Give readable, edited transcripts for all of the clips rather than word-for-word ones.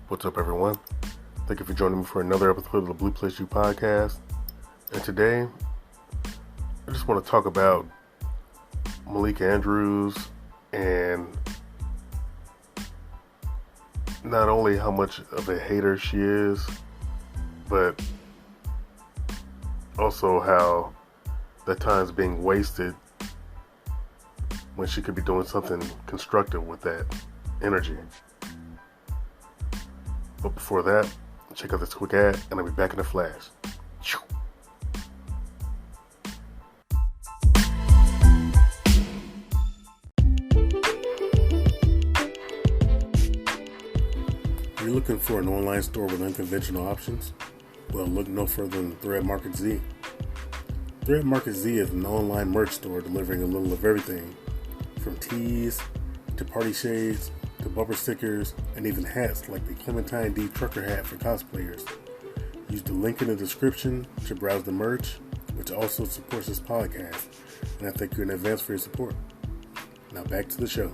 What's up, everyone? Thank you for joining me for another episode of the Blu+YouPodcast. And today, I just want to talk about Malika Andrews and not only how much of a hater she is, but also how that time's being wasted when she could be doing something constructive with that energy. But before that, check out this quick ad, and I'll be back in a flash. Are you looking for an online store with unconventional options? Well, look no further than Thread Market Z. Thread Market Z is an online merch store delivering a little of everything, from tees to party shades to bumper stickers and even hats like the Clementine D trucker hat for cosplayers. Use the link in the description to browse the merch, which also supports this podcast, and I thank you in advance for your support. Now back to the show.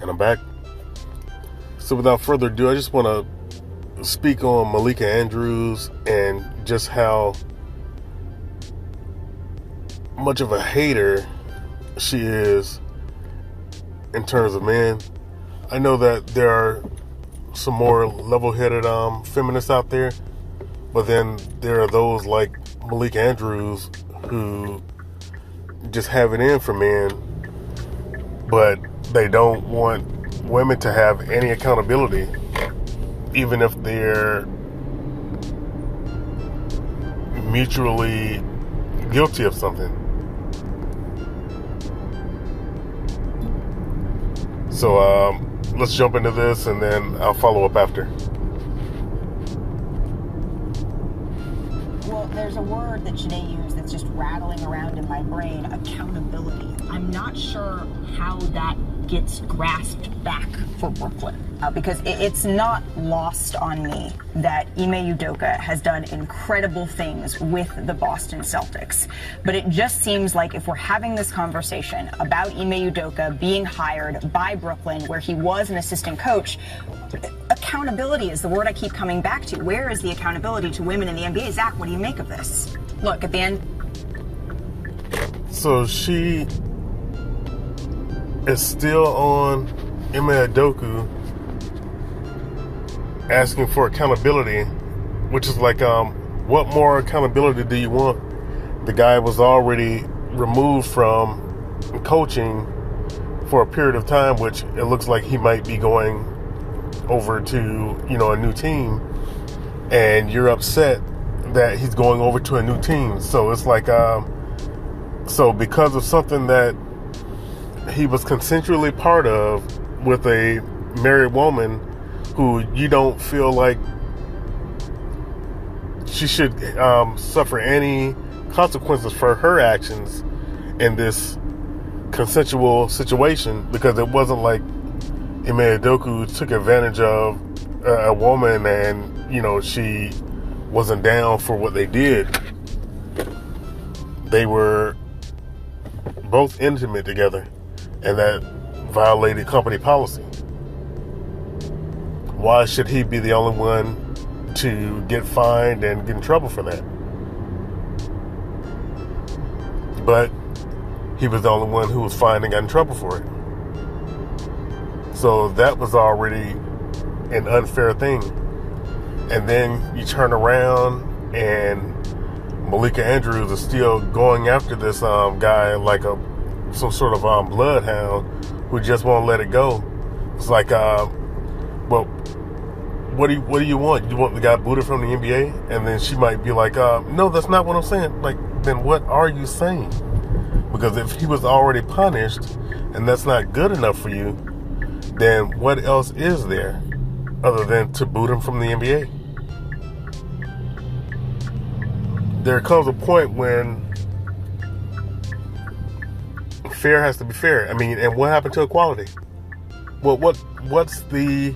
And I'm back. So without further ado, I just want to speak on Malika Andrews and just how much of a hater she is in terms of men. I know that there are some more level-headed feminists out there, but then there are those like Malika Andrews who just have it in for men, but they don't want women to have any accountability, even if they're mutually guilty of something. So let's jump into this, and then I'll follow up after. Well, there's a word that Janae used that's just rattling around in my brain: accountability. I'm not sure how that gets grasped back for Brooklyn. Because it's not lost on me that Ime Udoka has done incredible things with the Boston Celtics. But it just seems like if we're having this conversation about Ime Udoka being hired by Brooklyn, where he was an assistant coach, accountability is the word I keep coming back to. Where is the accountability to women in the NBA? Zach, what do you make of this? Look, at the end. So she is still on Ime Udoka asking for accountability, which is like, what more accountability do you want? The guy was already removed from coaching for a period of time, which it looks like he might be going over to, a new team, and you're upset that he's going over to a new team. So it's like, so because of something that he was consensually part of with a married woman who you don't feel like she should suffer any consequences for her actions in this consensual situation, because it wasn't like Ime Udoka took advantage of a woman and, she wasn't down for what they did. They were both intimate together, and that violated company policy. Why should he be the only one to get fined and get in trouble for that? But he was the only one who was fined and got in trouble for it. So that was already an unfair thing. And then you turn around and Malika Andrews is still going after this guy like some sort of bloodhound who just won't let it go. It's like, well, what do you want? You want the guy booted from the NBA? And then she might be like, no, that's not what I'm saying. Like, then what are you saying? Because if he was already punished and that's not good enough for you, then what else is there other than to boot him from the NBA? There comes a point when fair has to be fair. I mean, and what happened to equality? Well, what's the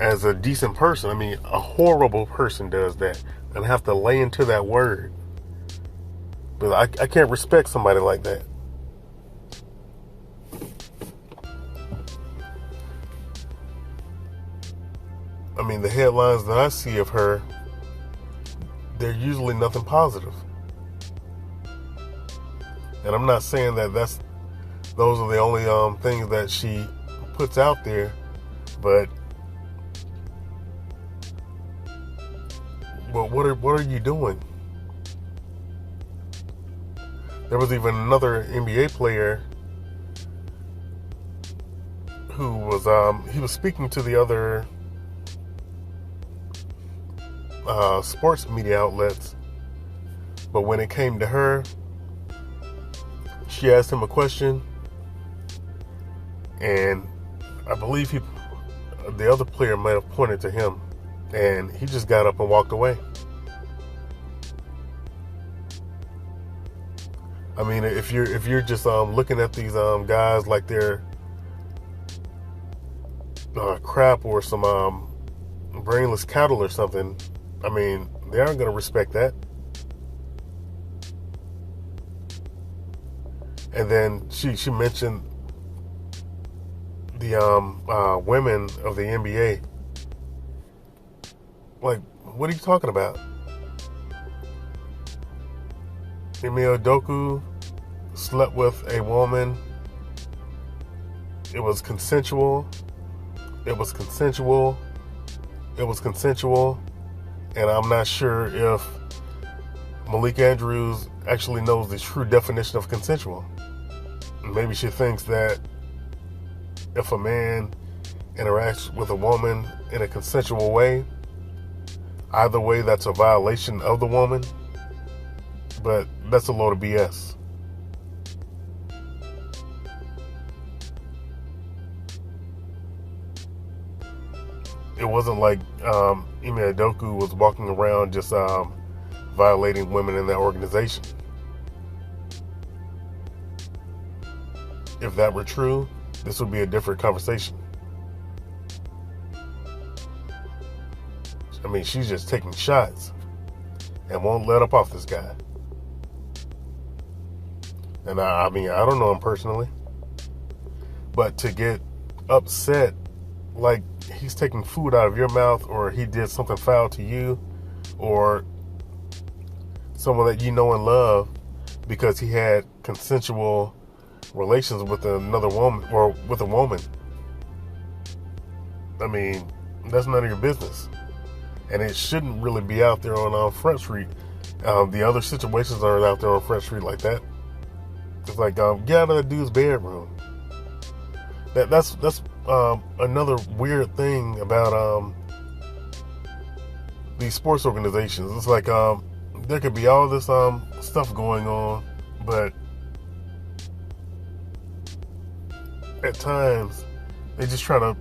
as a decent person. I mean, a horrible person does that and have to lay into that word. But I can't respect somebody like that. I mean, the headlines that I see of her, they're usually nothing positive. And I'm not saying that those are the only things that she puts out there, but what are you doing? There was even another NBA player who was he was speaking to the other sports media outlets, but when it came to her, she asked him a question, and I believe the other player might have pointed to him, and he just got up and walked away. I mean, if you're just looking at these guys like they're crap or some brainless cattle or something, I mean, they aren't going to respect that. And then she mentioned the women of the NBA. Like, what are you talking about? Ime Udoka slept with a woman. It was consensual. It was consensual. It was consensual. And I'm not sure if Malika Andrews actually knows the true definition of consensual. Maybe she thinks that if a man interacts with a woman in a consensual way, either way, that's a violation of the woman. But that's a load of BS. It wasn't like Ime Udoka was walking around just violating women in that organization. If that were true, this would be a different conversation. I mean, she's just taking shots and won't let up off this guy. And I mean, I don't know him personally, but to get upset like he's taking food out of your mouth, or he did something foul to you, or someone that you know and love because he had consensual relations with another woman or with a woman. I mean, that's none of your business. And it shouldn't really be out there on Front Street. The other situations aren't out there on Front Street like that. It's like, get out of that dude's bedroom. That's another weird thing about these sports organizations. It's like there could be all this stuff going on, but at times they just try to,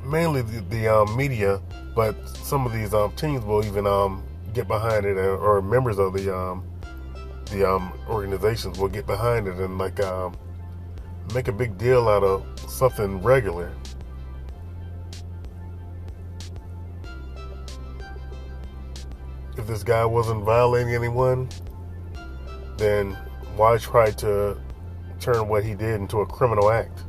mainly the media, but some of these teams will even get behind it, or members of the organizations will get behind it and like make a big deal out of something regular. If this guy wasn't violating anyone, then why try to turn what he did into a criminal act?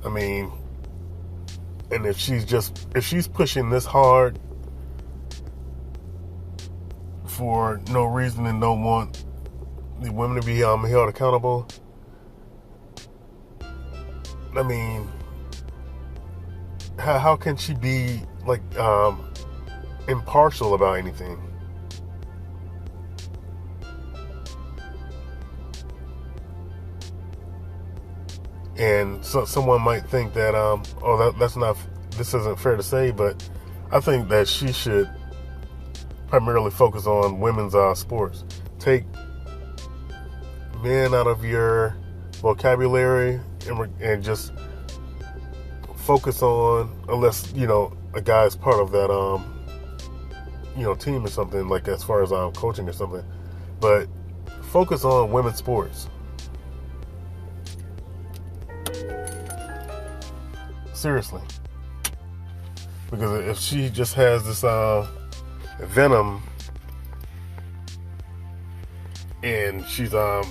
I mean, and if she's pushing this hard for no reason and don't want the women to be held accountable, I mean, how can she be like impartial about anything? And so someone might think that this isn't fair to say, but I think that she should primarily focus on women's sports. Take men out of your vocabulary and just focus on, unless a guy's part of that team or something, like as far as coaching or something, but focus on women's sports. Seriously. Because if she just has this venom, and she's I'm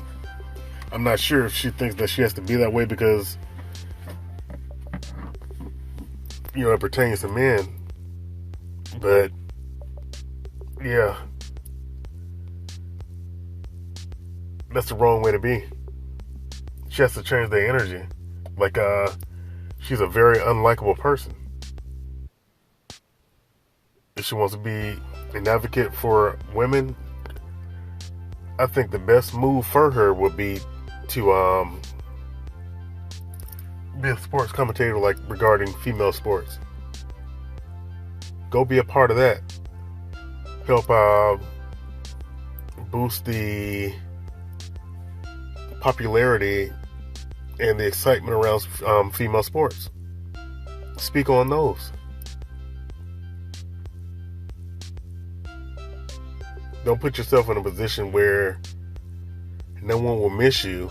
not sure if she thinks that she has to be that way because, you know, it pertains to men. But yeah, that's the wrong way to be. She has to change their energy. Like, she's a very unlikable person. If she wants to be an advocate for women, I think the best move for her would be to be a sports commentator, like regarding female sports. Go be a part of that. Help boost the popularity and the excitement around female sports. Speak on those. Don't put yourself in a position where no one will miss you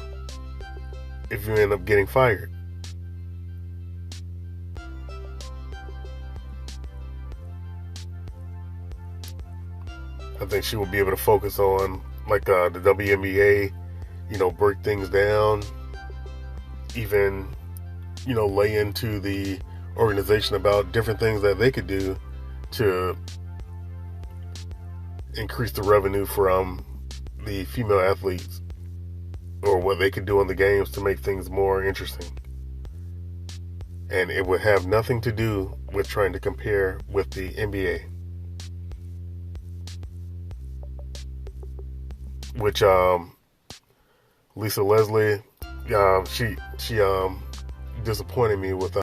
if you end up getting fired. I think she will be able to focus on, like, the WNBA, you know, break things down, even, you know, lay into the organization about different things that they could do to increase the revenue from the female athletes, or what they could do in the games to make things more interesting. And it would have nothing to do with trying to compare with the NBA, which Lisa Leslie, she disappointed me with